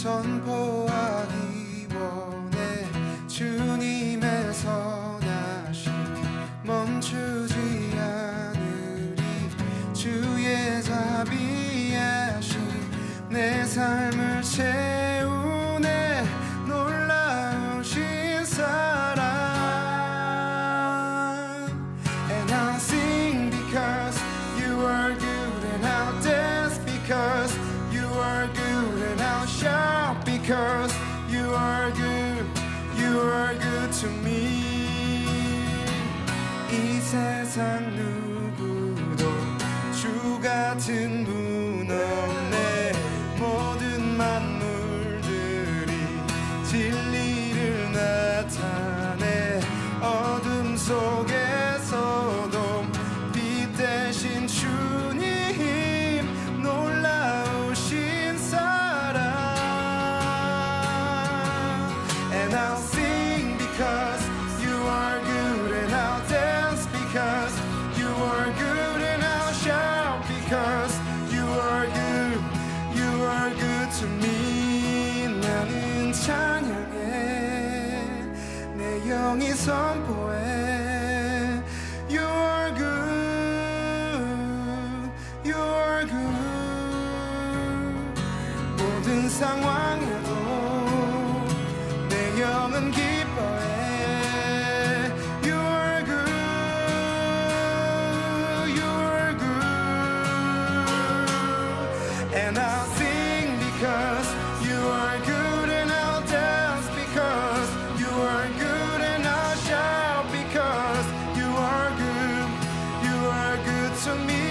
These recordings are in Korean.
선포하기 원해. 주님의 선하심 멈추지 않으리. 주의 자비하심 내 삶을 채우네. 놀라우신 사랑. And I'll sing because you are good, and I'll dance because you are good, and I'll shout because you are good, you are good to me. 이 세상 누구도 주 같은 분 없네. 모든 만물들이 진리를 나타내. 어둠 속에서도 빛 대신 주님 놀라우신 사랑. And I'll sing because you are good, and I'll dance because you are good, and I'll shout because you are good, you are good to me. 나는 찬양해, 내 영이 선포해. You are good, you are good. 모든 상황에도 내 영은 기뻐해. You are good, you are good. And I'll sing because you are good, and I'll dance because you are good, and I'll shout because you are good, you are good to me.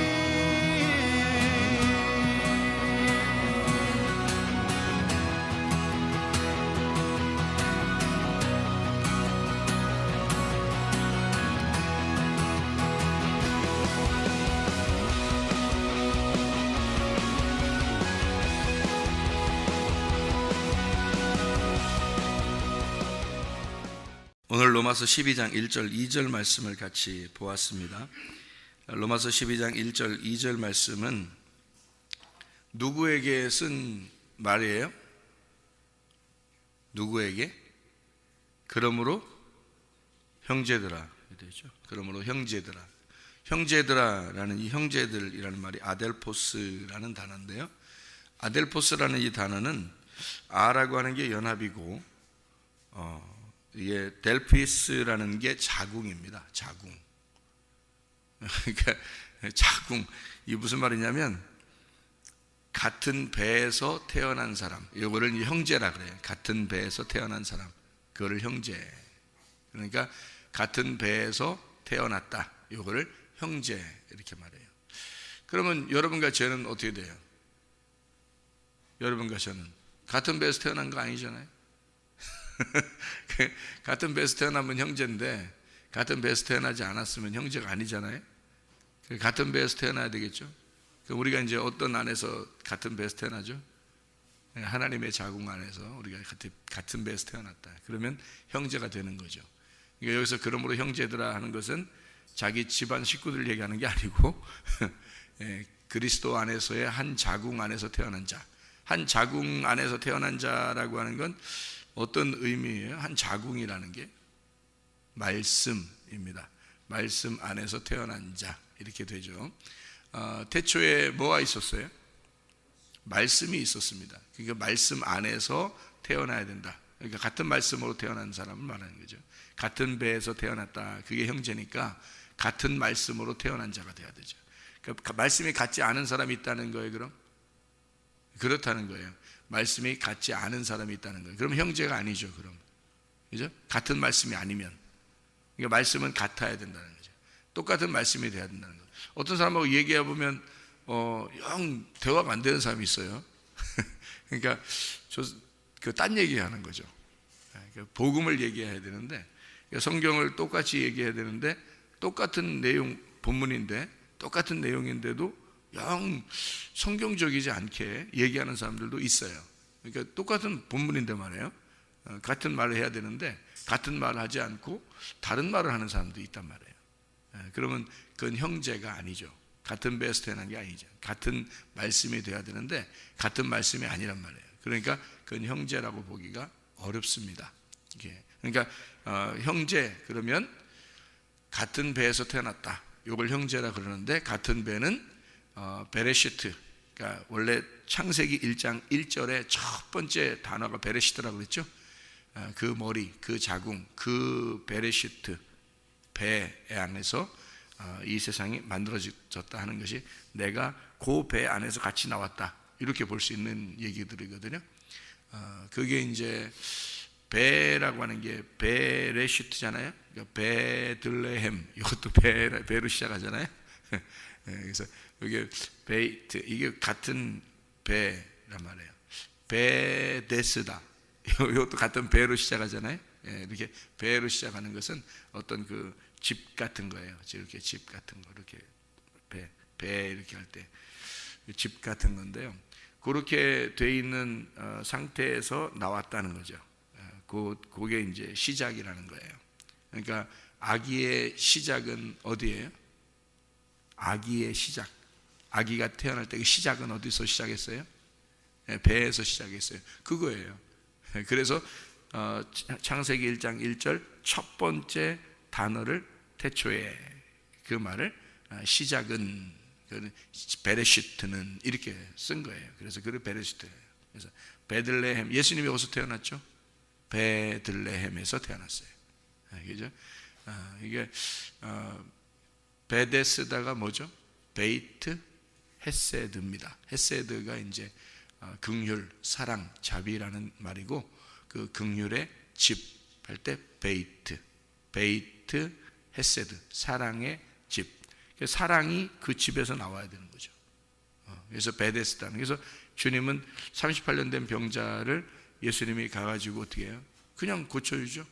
오늘 로마서 12장 1절 2절 말씀을 같이 보았습니다. 로마서 12장 1절 2절 말씀은 누구에게 쓴 말이에요? 누구에게? 그러므로 형제들아 되죠. 그러므로 형제들아. 형제들아라는 이 형제들이라는 말이 아델포스라는 단어인데요. 아델포스라는 이 단어는 아라고 하는 게 연합이고 이게 델피스라는 게 자궁입니다. 자궁. 그러니까 자궁. 이게 무슨 말이냐면 같은 배에서 태어난 사람. 이거를 형제라 그래요. 같은 배에서 태어난 사람. 그거를 형제. 그러니까 같은 배에서 태어났다. 이거를 형제 이렇게 말해요. 그러면 여러분과 저는 어떻게 돼요? 여러분과 저는 같은 배에서 태어난 거 아니잖아요. 같은 배에서 태어나면 형제인데 같은 배에서 태어나지 않았으면 형제가 아니잖아요. 같은 배에서 태어나야 되겠죠. 우리가 이제 어떤 안에서 같은 배에서 태어나죠? 하나님의 자궁 안에서 우리가 같은 배에서 태어났다. 그러면 형제가 되는 거죠. 그러니까 여기서 그러므로 형제들아 하는 것은 자기 집안 식구들 얘기하는 게 아니고 그리스도 안에서의 한 자궁 안에서 태어난 자. 한 자궁 안에서 태어난 자라고 하는 건 어떤 의미예요? 한 자궁이라는 게 말씀입니다. 말씀 안에서 태어난 자 이렇게 되죠. 태초에 뭐가 있었어요? 말씀이 있었습니다. 그러니까 말씀 안에서 태어나야 된다. 그러니까 같은 말씀으로 태어난 사람을 말하는 거죠. 같은 배에서 태어났다. 그게 형제니까 같은 말씀으로 태어난 자가 돼야 되죠. 그러니까 말씀이 같지 않은 사람이 있다는 거예요. 그럼 그렇다는 거예요. 말씀이 같지 않은 사람이 있다는 거예요. 그럼 형제가 아니죠. 그럼 그죠? 같은 말씀이 아니면. 그러니까 말씀은 같아야 된다는 거죠. 똑같은 말씀이 돼야 된다는 거예요. 어떤 사람하고 얘기해 보면 영 대화가 안 되는 사람이 있어요. 그러니까 딴 얘기하는 거죠. 복음을 얘기해야 되는데 성경을 똑같이 얘기해야 되는데 똑같은 내용 본문인데 똑같은 내용인데도 영 성경적이지 않게 얘기하는 사람들도 있어요. 그러니까 똑같은 본문인데 말이에요. 같은 말을 해야 되는데 같은 말을 하지 않고 다른 말을 하는 사람도 있단 말이에요. 그러면 그건 형제가 아니죠. 같은 배에서 태어난 게 아니죠. 같은 말씀이 돼야 되는데 같은 말씀이 아니란 말이에요. 그러니까 그건 형제라고 보기가 어렵습니다. 그러니까 형제 그러면 같은 배에서 태어났다. 이걸 형제라 그러는데 같은 배는 베레시트. 그러니까 원래 창세기 1장 1절에 첫 번째 단어가 베레시트라고 그랬죠. 그 머리, 그 자궁, 그 베레시트 배 안에서 이 세상이 만들어졌다 하는 것이 내가 그 배 안에서 같이 나왔다 이렇게 볼 수 있는 얘기들이거든요. 그게 이제 배라고 하는 게 베레시트잖아요. 그러니까 베들레헴 이것도 배로 시작하잖아요. 그래서 이게 베이트 이게 같은 배란 말이에요. 베데스다 이것도 같은 배로 시작하잖아요. 이렇게 배로 시작하는 것은 어떤 그 집 같은 거예요. 이렇게 집 같은 거 이렇게 배 이렇게 할 때 집 같은 건데요. 그렇게 돼 있는 상태에서 나왔다는 거죠. 그게 이제 시작이라는 거예요. 그러니까 아기의 시작은 어디예요? 아기의 시작. 아기가 태어날 때 그 시작은 어디서 시작했어요? 배에서 시작했어요. 그거예요. 그래서 창세기 1장 1절 첫 번째 단어를 태초에 그 말을 시작은 베레시트는 이렇게 쓴 거예요. 그래서 그 베레시트. 그래서 베들레헴 예수님이 어디서 태어났죠? 베들레헴에서 태어났어요. 그죠? 이게 베데스다가 뭐죠? 베이트 헤세드입니다. 헤세드가 이제 긍휼, 사랑, 자비라는 말이고 그 긍휼의 집 할 때 베이트 헤세드 사랑의 집. 사랑이 그 집에서 나와야 되는 거죠. 그래서 베데스다. 그래서 주님은 38년 된 병자를 예수님이 가가지고 어떻게 해요? 그냥 고쳐주죠.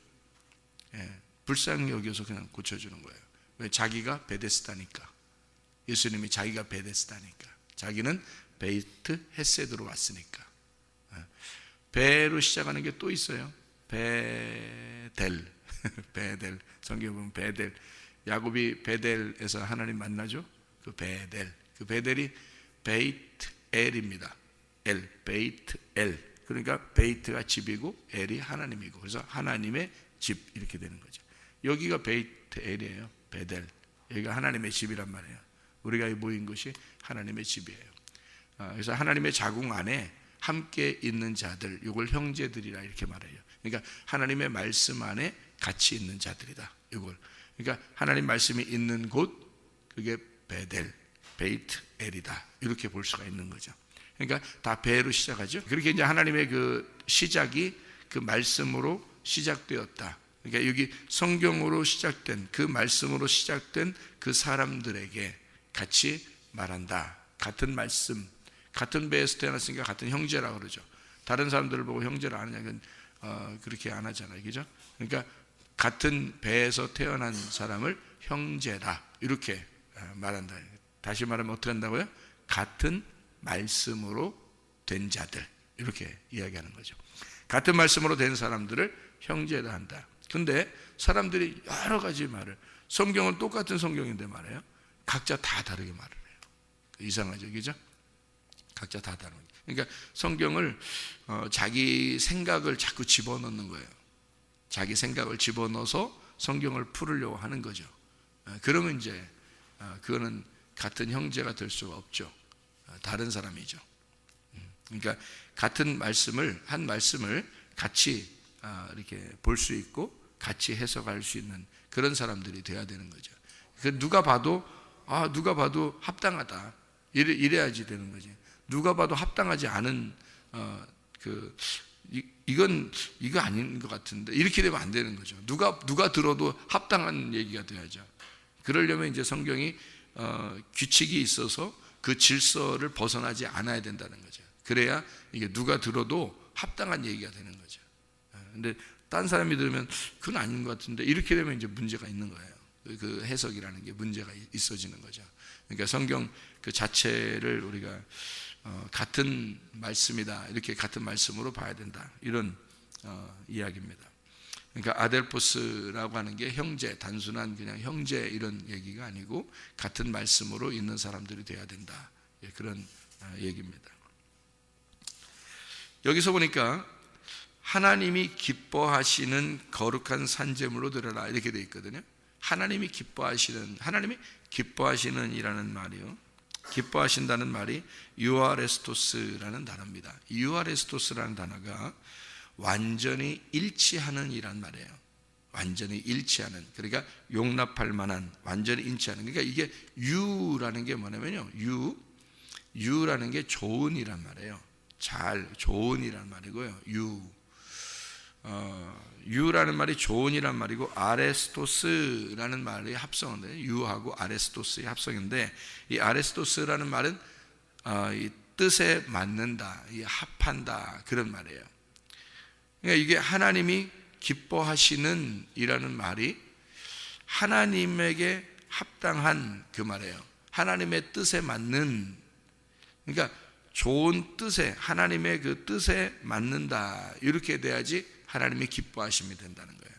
불쌍히 여겨서 그냥 고쳐주는 거예요. 왜? 자기가 베데스다니까. 예수님이 자기가 베데스다니까. 자기는 베이트 헤세드로 왔으니까. 베로 시작하는 게 또 있어요. 베델. 베델. 성경에 보면 베델. 야곱이 베델에서 하나님 만나죠. 그 베델. 그 베델이 베이트 엘입니다. 엘. 베이트 엘. 그러니까 베이트가 집이고 엘이 하나님이고 그래서 하나님의 집 이렇게 되는 거죠. 여기가 베이트 엘이에요. 베델. 여기가 하나님의 집이란 말이에요. 우리가 모인 것이 하나님의 집이에요. 그래서 하나님의 자궁 안에 함께 있는 자들, 이걸 형제들이라 이렇게 말해요. 그러니까 하나님의 말씀 안에 같이 있는 자들이다. 이걸. 그러니까 하나님 말씀이 있는 곳, 그게 베델, 베이트 엘이다. 이렇게 볼 수가 있는 거죠. 그러니까 다 배로 시작하죠. 그렇게 이제 하나님의 그 시작이 그 말씀으로 시작되었다. 그러니까 여기 성경으로 시작된 그 말씀으로 시작된 그 사람들에게 같이 말한다. 같은 말씀, 같은 배에서 태어났으니까 같은 형제라고 그러죠. 다른 사람들을 보고 형제를 안 하냐, 그렇게 안 하잖아요. 그죠? 그러니까 같은 배에서 태어난 사람을 형제다. 이렇게 말한다. 다시 말하면 어떻게 한다고요? 같은 말씀으로 된 자들. 이렇게 이야기하는 거죠. 같은 말씀으로 된 사람들을 형제라 한다. 근데 사람들이 여러 가지 말을, 성경은 똑같은 성경인데 말이에요. 각자 다 다르게 말을 해요. 이상하죠, 그죠? 각자 다 다른 거예요. 그러니까 성경을 자기 생각을 자꾸 집어넣는 거예요. 자기 생각을 집어넣어서 성경을 풀으려고 하는 거죠. 그러면 이제 그거는 같은 형제가 될 수가 없죠. 다른 사람이죠. 그러니까 같은 말씀을, 한 말씀을 같이 이렇게 볼 수 있고 같이 해석할 수 있는 그런 사람들이 돼야 되는 거죠. 누가 봐도 합당하다. 이래야지 되는 거지. 누가 봐도 합당하지 않은 이거 아닌 것 같은데 이렇게 되면 안 되는 거죠. 누가 들어도 합당한 얘기가 돼야죠. 그러려면 이제 성경이 규칙이 있어서 그 질서를 벗어나지 않아야 된다는 거죠. 그래야 이게 누가 들어도 합당한 얘기가 되는 거죠. 근데 딴 사람이 들으면 그건 아닌 것 같은데 이렇게 되면 이제 문제가 있는 거예요. 그 해석이라는 게 문제가 있어지는 거죠. 그러니까 성경 그 자체를 우리가 같은 말씀이다. 이렇게 같은 말씀으로 봐야 된다. 이런 이야기입니다. 그러니까 아델포스라고 하는 게 형제, 단순한 그냥 형제 이런 얘기가 아니고 같은 말씀으로 있는 사람들이 돼야 된다. 그런 얘기입니다. 여기서 보니까 하나님이 기뻐하시는 거룩한 산제물로 드려라 이렇게 되어 있거든요. 하나님이 기뻐하시는 이라는 말이요, 기뻐하신다는 말이 유아레스토스라는 단어입니다. 유아레스토스라는 단어가 완전히 일치하는 이란 말이에요. 완전히 일치하는, 그러니까 용납할 만한, 완전히 일치하는. 그러니까 이게 유라는 게 뭐냐면요, 유라는 게 좋은이란 말이에요. 잘, 좋은이란 말이고요. 유라는 말이 좋은이란 말이고, 아레스토스라는 말이 합성인데, 유하고 아레스토스의 합성인데, 이 아레스토스라는 말은 이 뜻에 맞는다, 이 합한다, 그런 말이에요. 그러니까 이게 하나님이 기뻐하시는 이라는 말이 하나님에게 합당한 그 말이에요. 하나님의 뜻에 맞는, 그러니까 좋은 뜻에, 하나님의 그 뜻에 맞는다, 이렇게 돼야지 하나님의 기뻐하심이 된다는 거예요.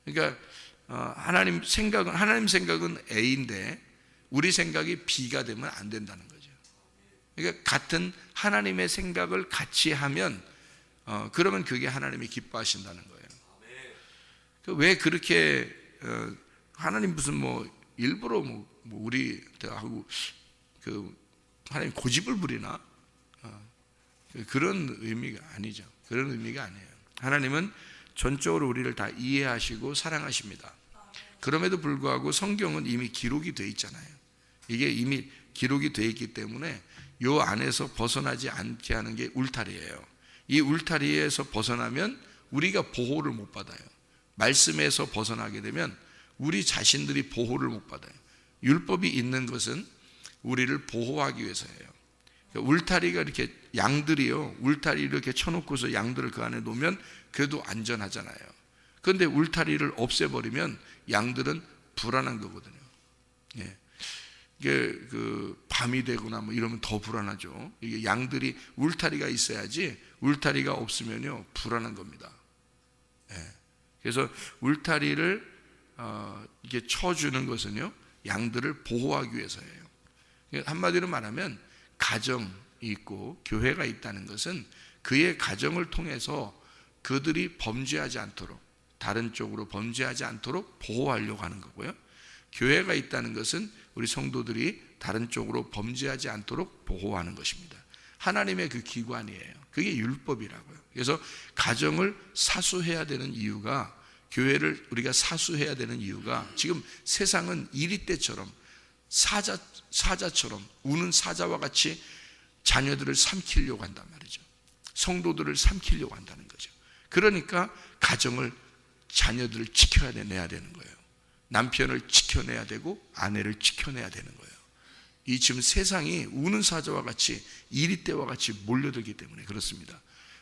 그러니까 하나님 생각은 A인데 우리 생각이 B가 되면 안 된다는 거죠. 그러니까 같은 하나님의 생각을 같이 하면 그러면 그게 하나님이 기뻐하신다는 거예요. 왜 그렇게 하나님 무슨 일부러 우리하고 하나님 고집을 부리나? 그런 의미가 아니죠. 그런 의미가 아니에요. 하나님은 전적으로 우리를 다 이해하시고 사랑하십니다. 그럼에도 불구하고 성경은 이미 기록이 되어 있잖아요. 이게 이미 기록이 되어 있기 때문에 이 안에서 벗어나지 않게 하는 게 울타리예요. 이 울타리에서 벗어나면 우리가 보호를 못 받아요. 말씀에서 벗어나게 되면 우리 자신들이 보호를 못 받아요. 율법이 있는 것은 우리를 보호하기 위해서예요. 울타리가 이렇게, 양들이요, 울타리 이렇게 쳐놓고서 양들을 그 안에 놓으면 그래도 안전하잖아요. 그런데 울타리를 없애버리면 양들은 불안한 거거든요. 예. 이게 밤이 되거나 이러면 더 불안하죠. 이게 양들이 울타리가 있어야지, 울타리가 없으면요 불안한 겁니다. 예. 그래서 울타리를 이게 쳐주는 것은요 양들을 보호하기 위해서예요. 한마디로 말하면 가정이 있고 교회가 있다는 것은 그의 가정을 통해서 그들이 범죄하지 않도록, 다른 쪽으로 범죄하지 않도록 보호하려고 하는 거고요. 교회가 있다는 것은 우리 성도들이 다른 쪽으로 범죄하지 않도록 보호하는 것입니다. 하나님의 그 기관이에요. 그게 율법이라고요. 그래서 가정을 사수해야 되는 이유가, 교회를 우리가 사수해야 되는 이유가, 지금 세상은 이리떼처럼 사자처럼 우는 사자와 같이 자녀들을 삼키려고 한단 말이죠. 성도들을 삼키려고 한다는 거죠. 그러니까 가정을, 자녀들을 지켜내야 되는 거예요. 남편을 지켜내야 되고 아내를 지켜내야 되는 거예요. 이 지금 세상이 우는 사자와 같이, 이리떼와 같이 몰려들기 때문에 그렇습니다.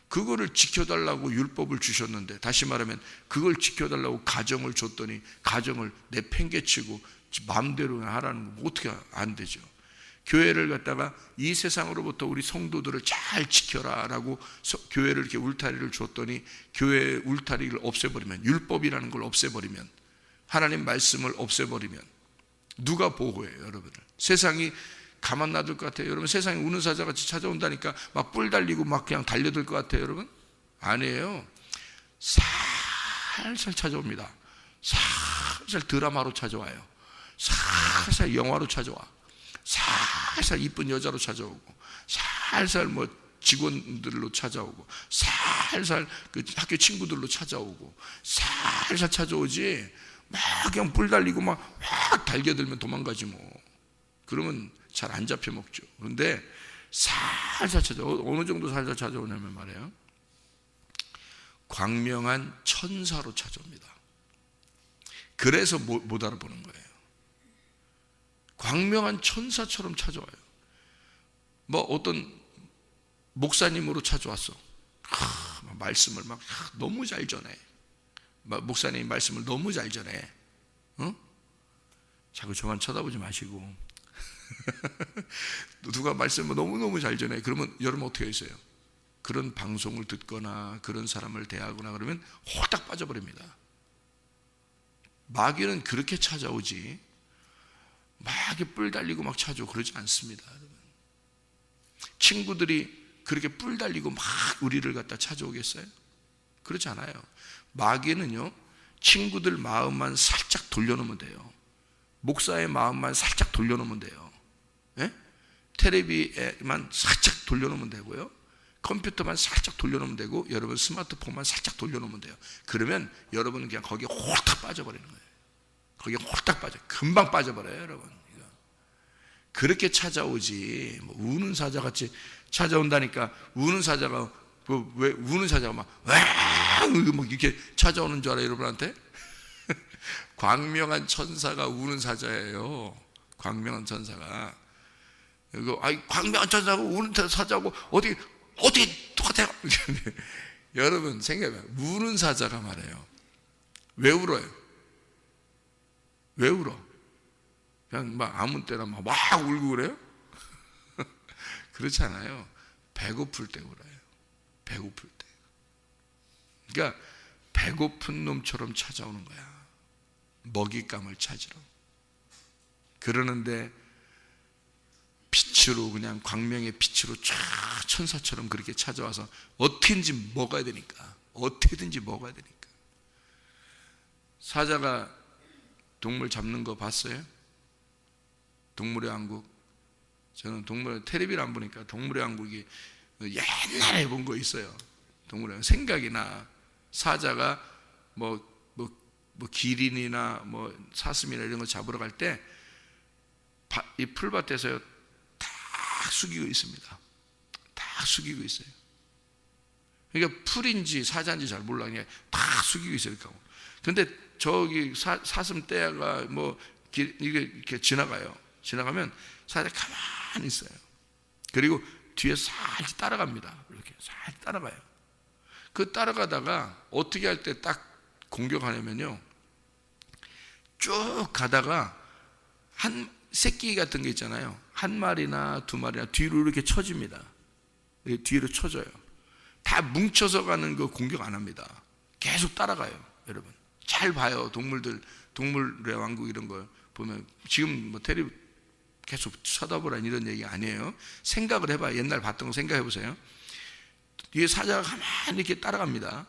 그거를 지켜달라고 율법을 주셨는데, 다시 말하면 그걸 지켜달라고 가정을 줬더니 가정을 내팽개치고 마음대로 하라는 거 어떻게 안 되죠. 교회를 갖다가 이 세상으로부터 우리 성도들을 잘 지켜라라고 교회를 이렇게 울타리를 줬더니, 교회의 울타리를 없애버리면, 율법이라는 걸 없애버리면, 하나님 말씀을 없애버리면 누가 보호해요, 여러분을? 세상이 가만 놔둘 것 같아요? 여러분, 세상이 우는 사자같이 찾아온다니까 막 뿔 달리고 막 그냥 달려들 것 같아요, 여러분? 아니에요. 살살 찾아옵니다. 살살 드라마로 찾아와요. 살살 영화로 찾아와. 살살 이쁜 여자로 찾아오고, 살살 직원들로 찾아오고, 살살 그 학교 친구들로 찾아오고, 살살 찾아오지, 막 그냥 뿔 달리고 막 달겨들면 도망가지 뭐. 그러면 잘 안 잡혀 먹죠. 그런데 살살 찾아오. 어느 정도 살살 찾아오냐면 말이에요, 광명한 천사로 찾아옵니다. 그래서 못 알아보는 거예요. 광명한 천사처럼 찾아와요. 어떤 목사님으로 찾아왔어. 말씀을 막 너무 잘 전해. 목사님 말씀을 너무 잘 전해. 자꾸 저만 쳐다보지 마시고. 누가 말씀을 너무너무 잘 전해. 그러면 여러분 어떻게 했어요? 그런 방송을 듣거나 그런 사람을 대하거나 그러면 호딱 빠져버립니다. 마귀는 그렇게 찾아오지, 막 뿔 달리고 막 찾아오고 그러지 않습니다. 여러분. 친구들이 그렇게 뿔 달리고 막 우리를 갖다 찾아오겠어요? 그렇지 않아요. 마귀는요, 친구들 마음만 살짝 돌려놓으면 돼요. 목사의 마음만 살짝 돌려놓으면 돼요. 예? 텔레비만 살짝 돌려놓으면 되고요, 컴퓨터만 살짝 돌려놓으면 되고, 여러분 스마트폰만 살짝 돌려놓으면 돼요. 그러면 여러분은 그냥 거기에 홀딱 빠져버리는 거예요. 거기에 홀딱 금방 빠져버려요, 여러분. 그렇게 찾아오지, 뭐 우는 사자같이 찾아온다니까. 우는 사자가 왜 우는 사자가 막 이렇게 찾아오는 줄 알아요, 여러분한테? 광명한 천사가 우는 사자예요. 광명한 천사가. 이거 광명한 천사가 우는 사자고 어떻게 똑같아요? 여러분 생각해봐요. 우는 사자가 말해요. 왜 울어요? 왜 울어? 그냥 막 아무 때나 막 울고 그래요? 그렇지 않아요. 배고플 때 울어요. 배고플 때. 그러니까 배고픈 놈처럼 찾아오는 거야. 먹잇감을 찾으러. 그러는데 빛으로, 그냥 광명의 빛으로 쫙 천사처럼 그렇게 찾아와서 어떻게든지 먹어야 되니까. 어떻게든지 먹어야 되니까. 사자가 동물 잡는 거 봤어요? 동물의 왕국. 저는 텔레비를 안 보니까 동물의 왕국이 옛날에 본 거 있어요. 동물의 왕국 생각이 나. 사자가 뭐 기린이나 뭐 사슴이나 이런 거 잡으러 갈 때 이 풀밭에서요 다 숙이고 있습니다. 다 숙이고 있어요. 그러니까 풀인지 사자인지 잘 몰라. 그냥 다 숙이고 있어요. 근데 저기 사슴 떼가 뭐 이렇게 지나가요. 지나가면 사자 가만히 있어요. 그리고 뒤에 살짝 따라갑니다. 이렇게 살짝 따라가요. 그 따라가다가 어떻게 할 때 딱 공격하냐면요, 쭉 가다가 한 새끼 같은 게 있잖아요. 한 마리나 두 마리나 뒤로 이렇게 쳐집니다. 뒤로 쳐져요. 다 뭉쳐서 가는 거 공격 안 합니다. 계속 따라가요. 여러분 잘 봐요. 동물의 왕국 이런 거 보면, 지금 뭐 테레비 계속 쳐다보라는 이런 얘기 아니에요. 생각을 해봐요. 옛날 봤던 거 생각해 보세요. 뒤에 사자가 가만히 이렇게 따라갑니다.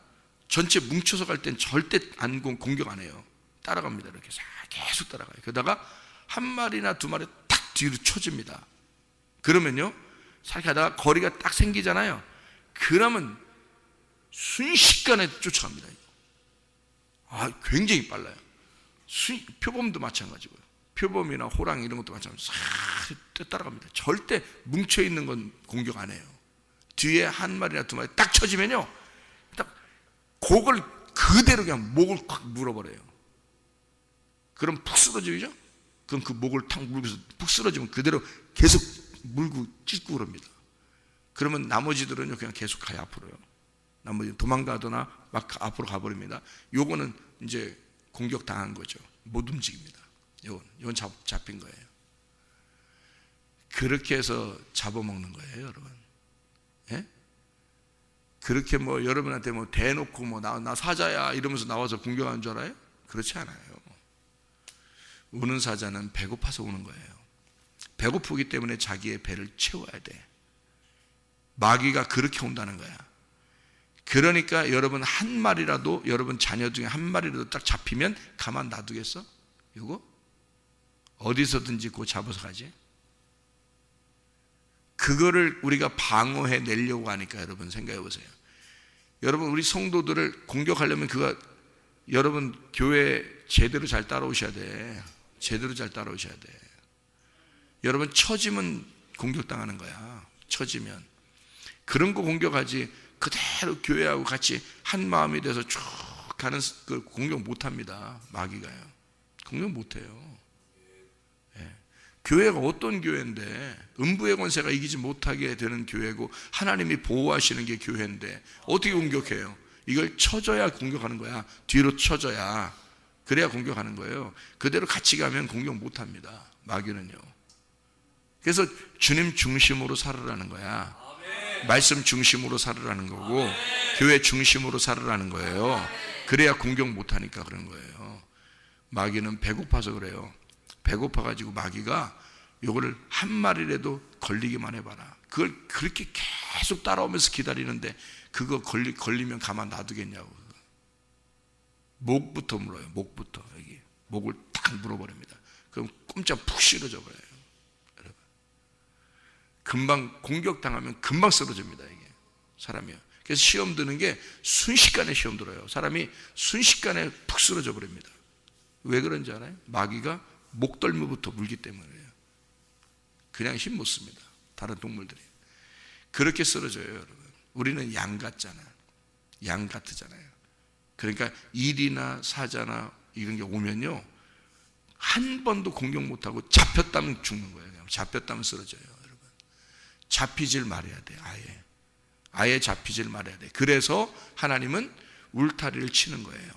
전체 뭉쳐서 갈 땐 절대 공격 안 해요. 따라갑니다. 이렇게 계속 따라가요. 그러다가 한 마리나 두 마리 딱 뒤로 쳐집니다. 그러면요, 살짝 가다가 거리가 딱 생기잖아요. 그러면 순식간에 쫓아갑니다. 굉장히 빨라요. 표범도 마찬가지고요. 표범이나 호랑 이런 것도 마찬가지로 싹 따라갑니다. 절대 뭉쳐있는 건 공격 안 해요. 뒤에 한 마리나 두 마리 딱 쳐지면요, 딱 곡을 그대로 그냥 목을 콱 물어버려요. 그럼 푹 쓰러지죠? 그럼 그 목을 탁 물고서 푹 쓰러지면 그대로 계속 물고 찢고 그럽니다. 그러면 나머지들은요 그냥 계속 가요. 앞으로요. 나머지 도망가거나 막 앞으로 가버립니다. 요거는 이제 공격당한 거죠. 못 움직입니다. 이건 잡힌 거예요. 그렇게 해서 잡아먹는 거예요, 여러분. 예? 그렇게 뭐 여러분한테 뭐 대놓고 뭐 나 사자야 이러면서 나와서 공격하는 줄 알아요? 그렇지 않아요. 우는 사자는 배고파서 우는 거예요. 배고프기 때문에 자기의 배를 채워야 돼. 마귀가 그렇게 온다는 거야. 그러니까 여러분 한 마리라도, 여러분 자녀 중에 한 마리라도 딱 잡히면 가만 놔두겠어? 이거? 어디서든지 그거 잡아서 가지? 그거를 우리가 방어해 내려고 하니까 여러분 생각해 보세요. 여러분 우리 성도들을 공격하려면 여러분 교회 제대로 잘 따라오셔야 돼. 제대로 잘 따라오셔야 돼. 여러분 처지면 공격당하는 거야. 처지면. 그런 거 공격하지, 그대로 교회하고 같이 한 마음이 돼서 쭉 가는 그 공격 못합니다. 마귀가요. 공격 못해요. 예. 교회가 어떤 교회인데, 음부의 권세가 이기지 못하게 되는 교회고 하나님이 보호하시는 게 교회인데 어떻게 공격해요? 이걸 쳐줘야 공격하는 거야. 뒤로 쳐줘야. 그래야 공격하는 거예요. 그대로 같이 가면 공격 못합니다. 마귀는요. 그래서 주님 중심으로 살으라는 거야. 말씀 중심으로 살으라는 거고, 교회 중심으로 살으라는 거예요. 그래야 공격 못하니까 그런 거예요. 마귀는 배고파서 그래요. 배고파가지고 마귀가 요거를 한 마리라도 걸리기만 해봐라. 그걸 그렇게 계속 따라오면서 기다리는데 그거 걸리면 가만 놔두겠냐고. 목부터 물어요. 목부터. 여기 목을 딱 물어버립니다. 그럼 꼼짝 푹 쓰러져 버려요. 여러분, 금방 공격당하면 금방 쓰러집니다. 이게 사람이요. 그래서 시험 드는 게 순식간에 시험 들어요. 사람이 순식간에 푹 쓰러져 버립니다. 왜 그런지 알아요? 마귀가 목덜미부터 물기 때문이에요. 그냥 힘 못 씁니다. 다른 동물들이 그렇게 쓰러져요. 여러분, 우리는 양 같잖아요. 양 같잖아요. 그러니까 일이나 사자나 이런 게 오면요, 한 번도 공격 못하고 잡혔다면 죽는 거예요. 그냥 잡혔다면 쓰러져요. 여러분, 잡히질 말아야 돼요. 아예 잡히질 말아야 돼요. 그래서 하나님은 울타리를 치는 거예요.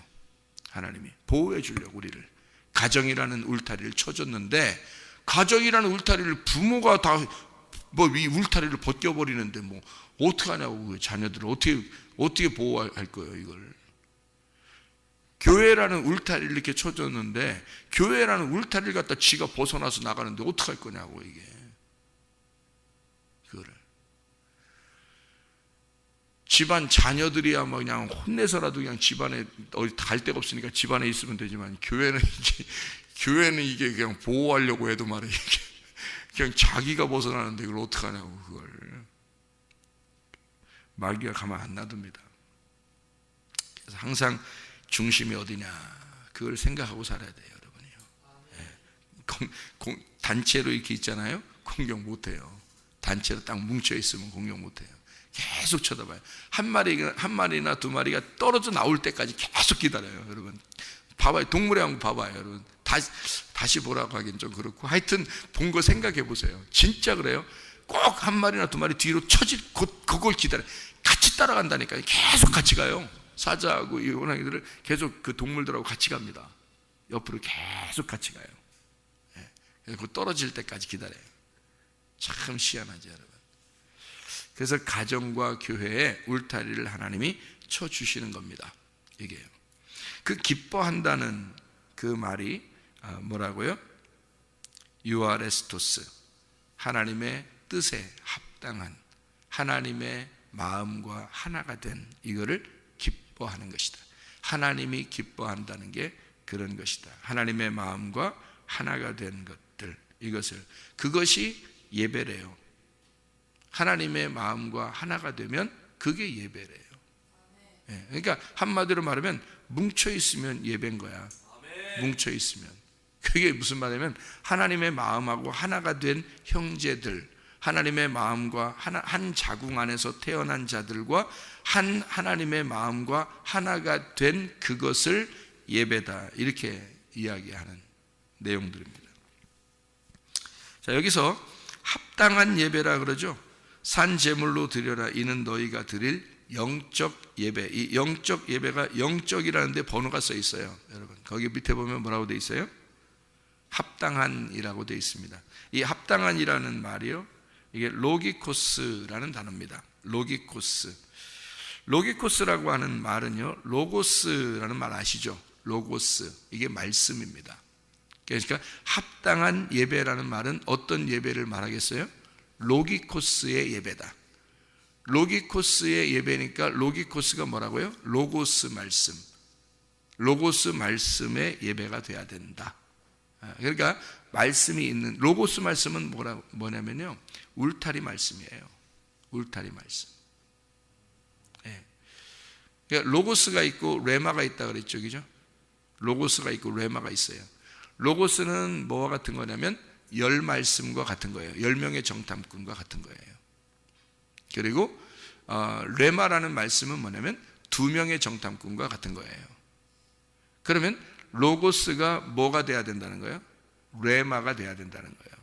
하나님이 보호해 주려고 우리를 가정이라는 울타리를 쳐줬는데, 가정이라는 울타리를 부모가 다 이 울타리를 벗겨버리는데 뭐 어떻게 하냐고. 자녀들을 어떻게 보호할 거예요. 이걸 교회라는 울타리를 이렇게 쳐줬는데, 교회라는 울타리를 갖다 지가 벗어나서 나가는데 어떻게 할 거냐고. 이게 그거를 집안 자녀들이야 뭐 그냥 혼내서라도 그냥 집안에 어디 갈 데가 없으니까 집안에 있으면 되지만, 교회는 이게 그냥 보호하려고 해도 말이에요, 이게 그냥 자기가 벗어나는데 이걸 어떻게 하냐고. 그걸 마귀가 가만 안 놔둡니다. 그래서 항상 중심이 어디냐, 그걸 생각하고 살아야 돼요. 여러분이요. 단체로 이렇게 있잖아요. 공격 못해요. 단체로 딱 뭉쳐 있으면 공격 못해요. 계속 쳐다봐요. 한 마리나 두 마리가 떨어져 나올 때까지 계속 기다려요. 여러분 봐봐요. 동물의 왕국 봐봐요. 여러분 다시 보라고 하긴 좀 그렇고, 하여튼 본 거 생각해 보세요. 진짜 그래요. 꼭 한 마리나 두 마리 뒤로 그걸 기다려요. 같이 따라간다니까요. 계속 같이 가요. 사자하고 이 호랑이들을 계속 그 동물들하고 같이 갑니다. 옆으로 계속 같이 가요. 그래서 그 떨어질 때까지 기다려요. 참 희한하죠, 여러분. 그래서 가정과 교회에 울타리를 하나님이 쳐주시는 겁니다. 이게요. 그 기뻐한다는 그 말이 뭐라고요? 유아레스토스, 하나님의 뜻에 합당한, 하나님의 마음과 하나가 된 이거를 기뻐하는 것이다. 하나님이 기뻐한다는 게 그런 것이다. 하나님의 마음과 하나가 된 것들, 그것이 예배래요. 하나님의 마음과 하나가 되면 그게 예배래요. 그러니까 한마디로 말하면 뭉쳐 있으면 예배인 거야. 뭉쳐 있으면. 그게 무슨 말이냐면, 하나님의 마음하고 하나가 된 형제들, 하나님의 마음과 한 자궁 안에서 태어난 자들과 하나님의 마음과 하나가 된 그것을 예배다, 이렇게 이야기하는 내용들입니다. 자, 여기서 합당한 예배라 그러죠. 산 제물로 드려라, 이는 너희가 드릴 영적 예배. 이 영적 예배가, 영적이라는 데 번호가 써 있어요. 여러분 거기 밑에 보면 뭐라고 돼 있어요? 합당한이라고 돼 있습니다. 이 합당한이라는 말이요, 이게 로기코스라는 단어입니다. 로기코스라고 하는 말은요, 로고스라는 말 아시죠? 로고스, 이게 말씀입니다. 그러니까 합당한 예배라는 말은 어떤 예배를 말하겠어요? 로기코스의 예배다. 로기코스의 예배니까, 로기코스가 뭐라고요? 로고스 말씀, 로고스 말씀의 예배가 돼야 된다. 그러니까 말씀이 있는, 로고스 말씀은 뭐냐면요, 울타리 말씀이에요. 울타리 말씀. 그러니까 로고스가 있고 레마가 있다 그랬죠, 그죠? 로고스가 있고 레마가 있어요. 로고스는 뭐와 같은 거냐면 열 말씀과 같은 거예요. 10명의 정탐꾼과 같은 거예요. 그리고 레마라는 말씀은 뭐냐면 2명의 정탐꾼과 같은 거예요. 그러면 로고스가 뭐가 돼야 된다는 거예요? 레마가 돼야 된다는 거예요.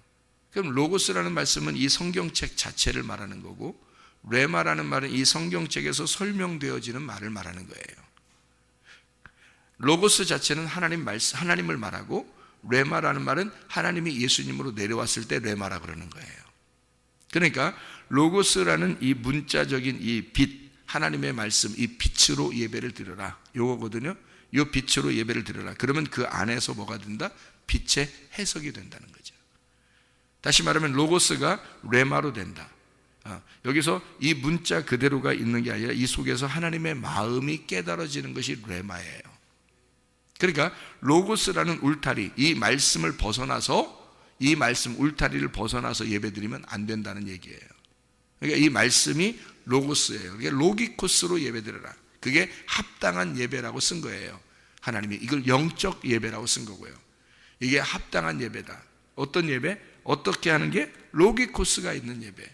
그럼 로고스라는 말씀은 이 성경책 자체를 말하는 거고, 레마라는 말은 이 성경책에서 설명되어지는 말을 말하는 거예요. 로고스 자체는 하나님을 말하고, 레마라는 말은 하나님이 예수님으로 내려왔을 때 레마라 그러는 거예요. 그러니까 로고스라는 이 문자적인 이 빛, 하나님의 말씀, 이 빛으로 예배를 드려라, 요거거든요. 이 빛으로 예배를 드려라. 그러면 그 안에서 뭐가 된다? 빛의 해석이 된다는 거죠. 다시 말하면 로고스가 레마로 된다. 여기서 이 문자 그대로가 있는 게 아니라 이 속에서 하나님의 마음이 깨달아지는 것이 레마예요. 그러니까 로고스라는 울타리, 이 말씀을 벗어나서, 이 말씀 울타리를 벗어나서 예배드리면 안 된다는 얘기예요. 그러니까 이 말씀이 로고스예요. 그러니까 로기코스로 예배드려라. 그게 합당한 예배라고 쓴 거예요. 하나님이 이걸 영적 예배라고 쓴 거고요. 이게 합당한 예배다. 어떤 예배? 어떻게 하는 게? 로기코스가 있는 예배,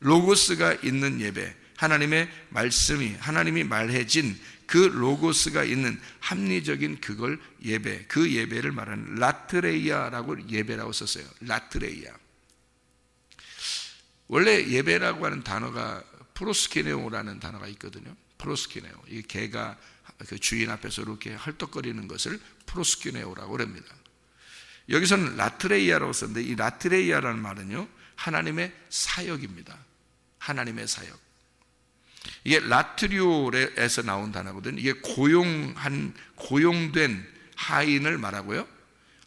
로고스가 있는 예배, 하나님의 말씀이, 하나님이 말해진 그 로고스가 있는 합리적인 그걸 예배, 그 예배를 말하는 라트레이아라고 예배라고 썼어요. 라트레이아. 원래 예배라고 하는 단어가 프로스키네오라는 단어가 있거든요. 프로스키네오. 이 개가 그 주인 앞에서 이렇게 헐떡거리는 것을 프로스키네오라고 합니다. 여기서는 라트레이아라고 썼는데, 이 라트레이아라는 말은요, 하나님의 사역입니다. 하나님의 사역. 이게 라트리오에서 나온 단어거든요. 이게 고용된 하인을 말하고요,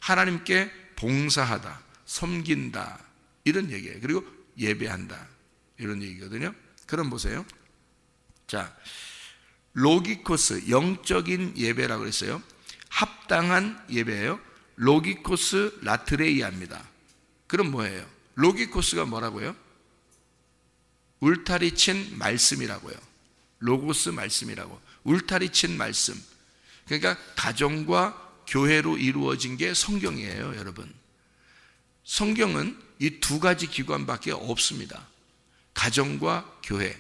하나님께 봉사하다, 섬긴다, 이런 얘기예요. 그리고 예배한다, 이런 얘기거든요. 그럼 보세요. 자, 로기코스, 영적인 예배라고 그랬어요. 합당한 예배예요. 로기코스 라트레이아입니다. 그럼 뭐예요? 로기코스가 뭐라고요? 울타리 친 말씀이라고요. 로고스 말씀이라고. 울타리 친 말씀. 그러니까 가정과 교회로 이루어진 게 성경이에요, 여러분. 성경은 이 두 가지 기관밖에 없습니다. 가정과 교회.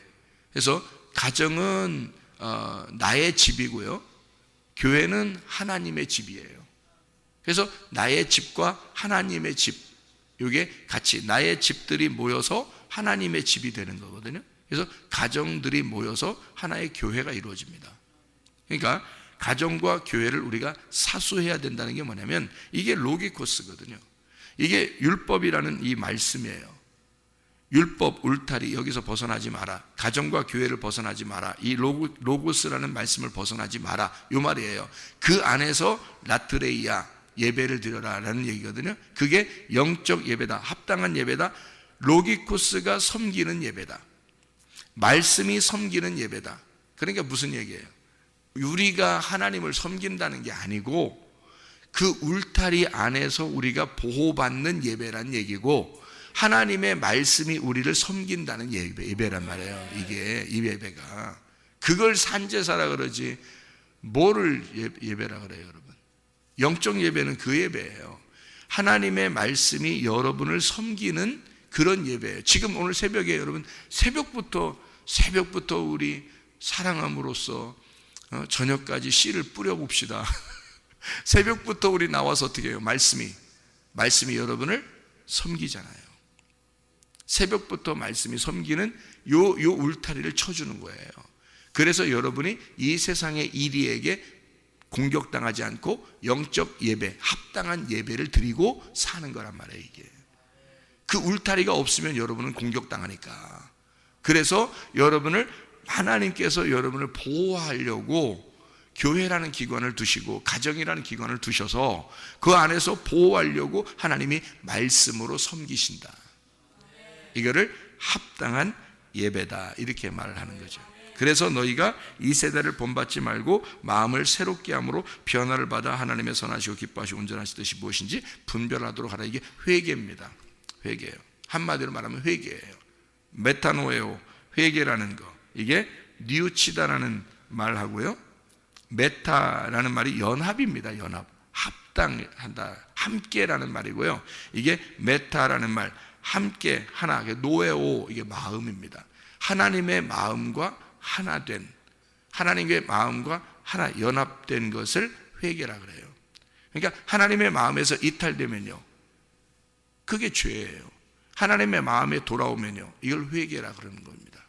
그래서 가정은 나의 집이고요, 교회는 하나님의 집이에요. 그래서 나의 집과 하나님의 집, 이게 같이 나의 집들이 모여서 하나님의 집이 되는 거거든요. 그래서 가정들이 모여서 하나의 교회가 이루어집니다. 그러니까 가정과 교회를 우리가 사수해야 된다는 게 뭐냐면, 이게 로기코스거든요. 이게 율법이라는 이 말씀이에요. 율법, 울타리, 여기서 벗어나지 마라. 가정과 교회를 벗어나지 마라. 이 로고스라는 말씀을 벗어나지 마라, 이 말이에요. 그 안에서 라트레이아, 예배를 드려라 라는 얘기거든요. 그게 영적 예배다, 합당한 예배다. 로기코스가 섬기는 예배다, 말씀이 섬기는 예배다. 그러니까 무슨 얘기예요? 우리가 하나님을 섬긴다는 게 아니고 그 울타리 안에서 우리가 보호받는 예배란 얘기고, 하나님의 말씀이 우리를 섬긴다는 예배란 말이에요. 이게 이 예배가, 그걸 산제사라 그러지 뭐를 예배라 그래요, 여러분? 영적 예배는 그 예배예요. 하나님의 말씀이 여러분을 섬기는 그런 예배예요. 지금 오늘 새벽에 여러분, 새벽부터 우리 사랑함으로써 저녁까지 씨를 뿌려봅시다. 새벽부터 우리 나와서 어떻게 해요? 말씀이 여러분을 섬기잖아요. 새벽부터 말씀이 섬기는 요 울타리를 쳐주는 거예요. 그래서 여러분이 이 세상의 이리에게 공격당하지 않고 영적 예배, 합당한 예배를 드리고 사는 거란 말이에요. 이게 그 울타리가 없으면 여러분은 공격당하니까. 그래서 여러분을, 하나님께서 여러분을 보호하려고 교회라는 기관을 두시고 가정이라는 기관을 두셔서 그 안에서 보호하려고 하나님이 말씀으로 섬기신다. 이거를 합당한 예배다, 이렇게 말을 하는 거죠. 그래서 너희가 이 세대를 본받지 말고 마음을 새롭게 함으로 변화를 받아 하나님의 선하시고 기뻐하시고 온전하신 뜻이 무엇인지 분별하도록 하라. 이게 회개입니다. 회개예요. 한마디로 말하면 회개예요. 메타노에오, 회개라는 거, 이게 니우치다라는 말하고요, 메타라는 말이 연합입니다. 연합, 합당한다, 함께라는 말이고요. 이게 메타라는 말, 함께, 하나, 노에오, 이게 마음입니다. 하나님의 마음과 하나된, 하나님의 마음과 하나 연합된 것을 회개라 그래요. 그러니까 하나님의 마음에서 이탈되면요, 그게 죄예요. 하나님의 마음에 돌아오면요, 이걸 회개라 그러는 겁니다.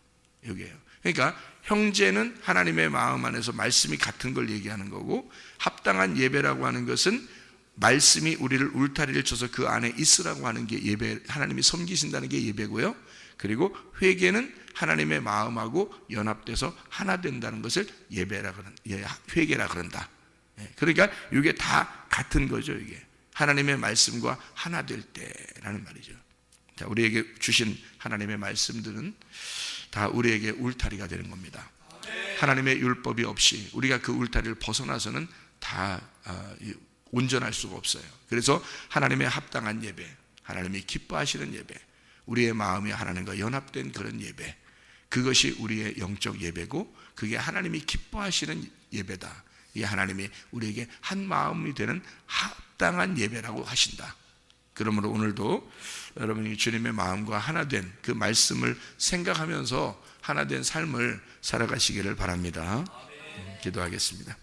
여기에요. 그러니까 형제는 하나님의 마음 안에서 말씀이 같은 걸 얘기하는 거고, 합당한 예배라고 하는 것은 말씀이 우리를 울타리를 쳐서 그 안에 있으라고 하는 게 예배, 하나님이 섬기신다는 게 예배고요. 그리고 회개는 하나님의 마음하고 연합돼서 하나 된다는 것을 회개라 그런다. 그러니까 이게 다 같은 거죠. 이게 하나님의 말씀과 하나 될 때라는 말이죠. 자, 우리에게 주신 하나님의 말씀들은 다 우리에게 울타리가 되는 겁니다. 하나님의 율법이 없이 우리가 그 울타리를 벗어나서는 다 온전할 수가 없어요. 그래서 하나님의 합당한 예배, 하나님이 기뻐하시는 예배, 우리의 마음이 하나님과 연합된 그런 예배, 그것이 우리의 영적 예배고 그게 하나님이 기뻐하시는 예배다. 이게 하나님이 우리에게 한 마음이 되는 합당한 예배라고 하신다. 그러므로 오늘도 여러분이 주님의 마음과 하나 된 그 말씀을 생각하면서 하나 된 삶을 살아가시기를 바랍니다. 기도하겠습니다.